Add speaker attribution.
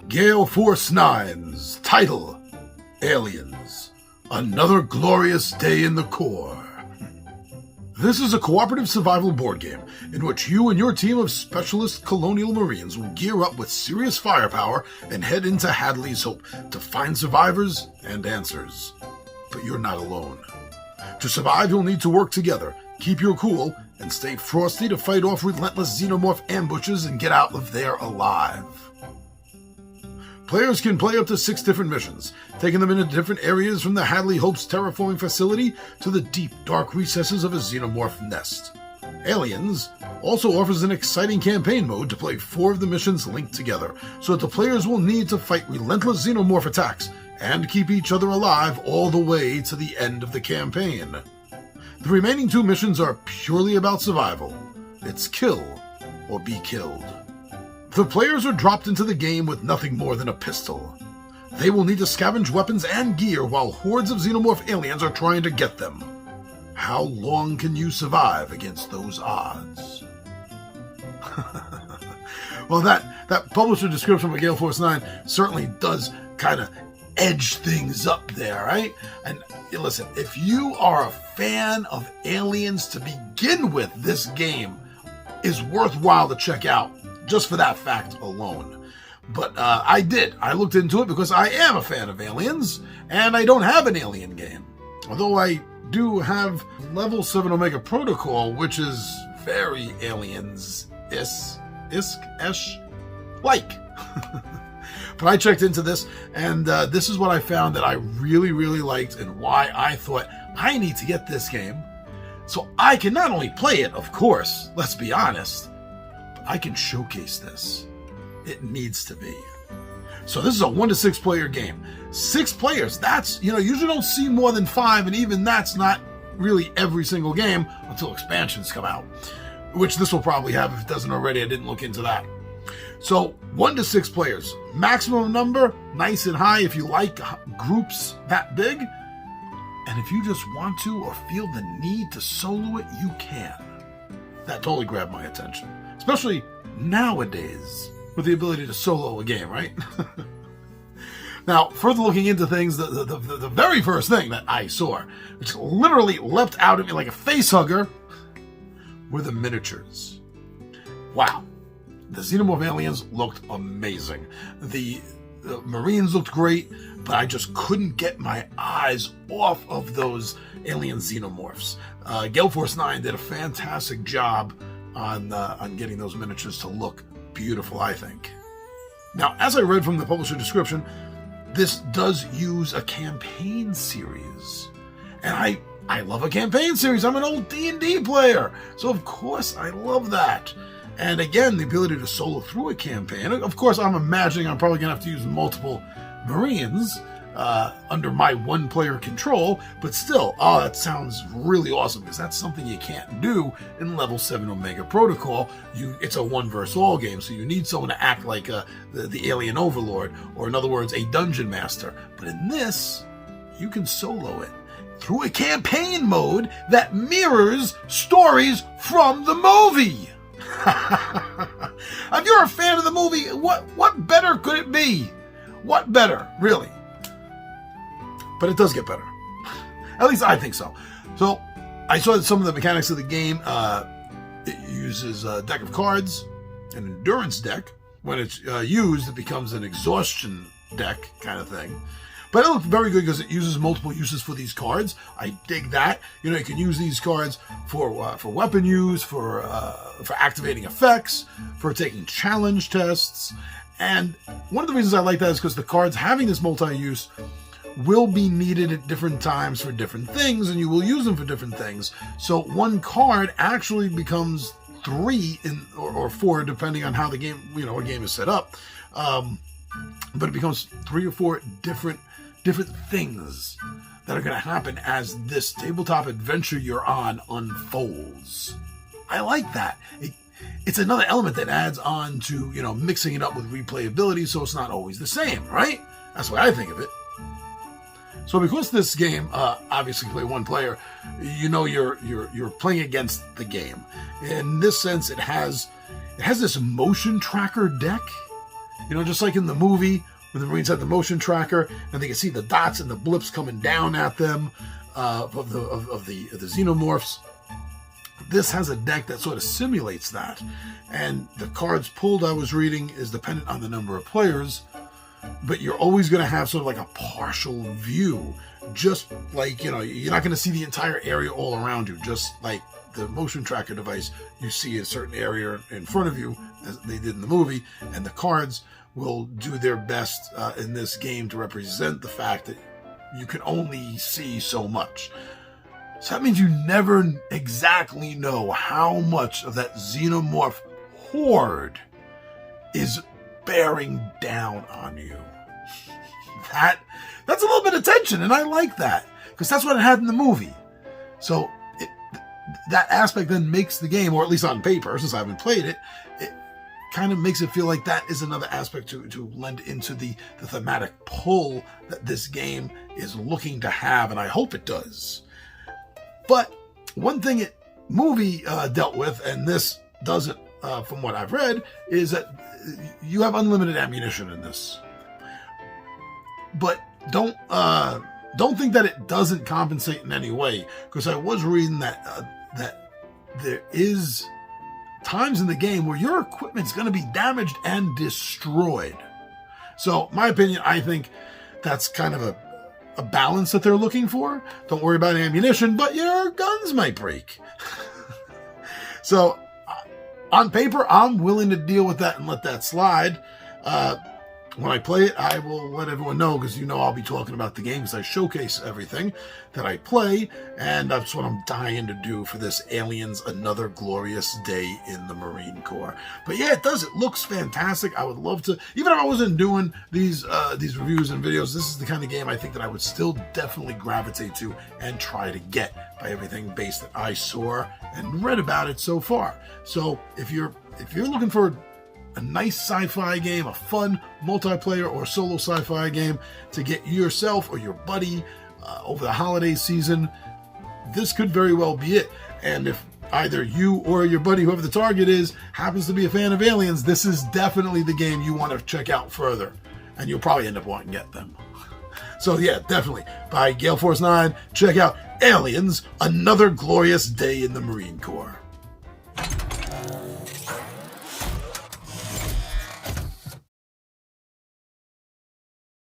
Speaker 1: Gale Force 9's title, Aliens, Another Glorious Day in the Core. This is a cooperative survival board game in which you and your team of specialist colonial marines will gear up with serious firepower and head into Hadley's Hope to find survivors and answers. But you're not alone. To survive, you'll need to work together, keep your cool, and stay frosty to fight off relentless xenomorph ambushes and get out of there alive. Players can play up to 6 different missions, taking them into different areas from the Hadley Hope's terraforming facility to the deep, dark recesses of a xenomorph nest. Aliens also offers an exciting campaign mode to play 4 of the missions linked together, so that the players will need to fight relentless xenomorph attacks and keep each other alive all the way to the end of the campaign. The remaining 2 missions are purely about survival. It's kill or be killed. The players are dropped into the game with nothing more than a pistol. They will need to scavenge weapons and gear while hordes of xenomorph aliens are trying to get them. How long can you survive against those odds? Well, that publisher description of Gale Force 9 certainly does kind of edge things up there, right? And listen, if you are a fan of aliens to begin with, this game is worthwhile to check out. Just for that fact alone. But I looked into it because I am a fan of aliens, and I don't have an alien game. Although I do have Level 7 Omega Protocol, which is very aliens-ish-like. But I checked into this, and this is what I found that I really, really liked, and why I thought I need to get this game. So I can not only play it, of course, let's be honest, I can showcase this. It needs to be. So this is a 1 to 6 player game. 6 players, that's, usually don't see more than 5, and even that's not really every single game until expansions come out, which this will probably have if it doesn't already. I didn't look into that. So 1 to 6 players, maximum number, nice and high if you like groups that big. And if you just want to or feel the need to solo it, you can. That totally grabbed my attention. Especially nowadays, with the ability to solo a game, right? Now, further looking into things, the very first thing that I saw, which literally leapt out at me like a facehugger, were the miniatures. Wow. The xenomorph aliens looked amazing. The Marines looked great, but I just couldn't get my eyes off of those alien xenomorphs. Gale Force 9 did a fantastic job on getting those miniatures to look beautiful, I think. Now, as I read from the publisher description, this does use a campaign series. And I love a campaign series. I'm an old D&D player. So, of course, I love that. And again, the ability to solo through a campaign. Of course, I'm imagining I'm probably going to have to use multiple Marines under my 1-player control, but still, that sounds really awesome, because that's something you can't do in Level 7 Omega Protocol. It's a 1 versus all game, so you need someone to act like the alien overlord, or in other words, a dungeon master. But in this, you can solo it through a campaign mode that mirrors stories from the movie. If you're a fan of the movie, what better could it be? What better, really? But it does get better. At least I think so. So I saw that some of the mechanics of the game, it uses a deck of cards, an endurance deck. When it's used, it becomes an exhaustion deck kind of thing. But it looked very good because it uses multiple uses for these cards. I dig that. You can use these cards for weapon use, for activating effects, for taking challenge tests. And one of the reasons I like that is because the cards having this multi-use will be needed at different times for different things, and you will use them for different things. So 1 card actually becomes 3 or 4, depending on how the game, a game is set up. But it becomes 3 or 4 different things that are going to happen as this tabletop adventure you're on unfolds. I like that. It's another element that adds on to, mixing it up with replayability, so it's not always the same, right? That's the way I think of it. So because this game obviously play 1 player, you're playing against the game. In this sense, it has this motion tracker deck Just like in the movie, when the Marines had the motion tracker, and they could see the dots and the blips coming down at them of the xenomorphs. This has a deck that sort of simulates that. And the cards pulled, I was reading, is dependent on the number of players, but you're always going to have sort of like a partial view. Just like, you're not going to see the entire area all around you. Just like the motion tracker device, you see a certain area in front of you, as they did in the movie, and the cards will do their best in this game to represent the fact that you can only see so much. So that means you never exactly know how much of that xenomorph horde is bearing down on you. That's a little bit of tension, and I like that, because that's what it had in the movie. So that aspect then makes the game, or at least on paper, since I haven't played it, it kind of makes it feel like that is another aspect to lend into the thematic pull that this game is looking to have, and I hope it does. But one thing movie dealt with, and this doesn't, from what I've read, is that you have unlimited ammunition in this. But don't think that it doesn't compensate in any way, because I was reading that there is times in the game where your equipment's going to be damaged and destroyed. So, my opinion, I think that's kind of a balance that they're looking for. Don't worry about ammunition, but your guns might break. So, on paper, I'm willing to deal with that and let that slide. When I play it, I will let everyone know, because I'll be talking about the game, because I showcase everything that I play, and that's what I'm dying to do for this Aliens Another Glorious Day in the Marine Corps. But yeah, it does. It looks fantastic. I would love to, even if I wasn't doing these reviews and videos, this is the kind of game I think that I would still definitely gravitate to and try to get by everything based that I saw and read about it so far. So if you're looking for a nice sci-fi game, a fun multiplayer or solo sci-fi game to get yourself or your buddy over the holiday season, this could very well be it. And if either you or your buddy, whoever the target is, happens to be a fan of Aliens, this is definitely the game you want to check out further. And you'll probably end up wanting to get them. So yeah, definitely. By Gale Force 9, check out Aliens, Another Glorious Day in the Marine Corps.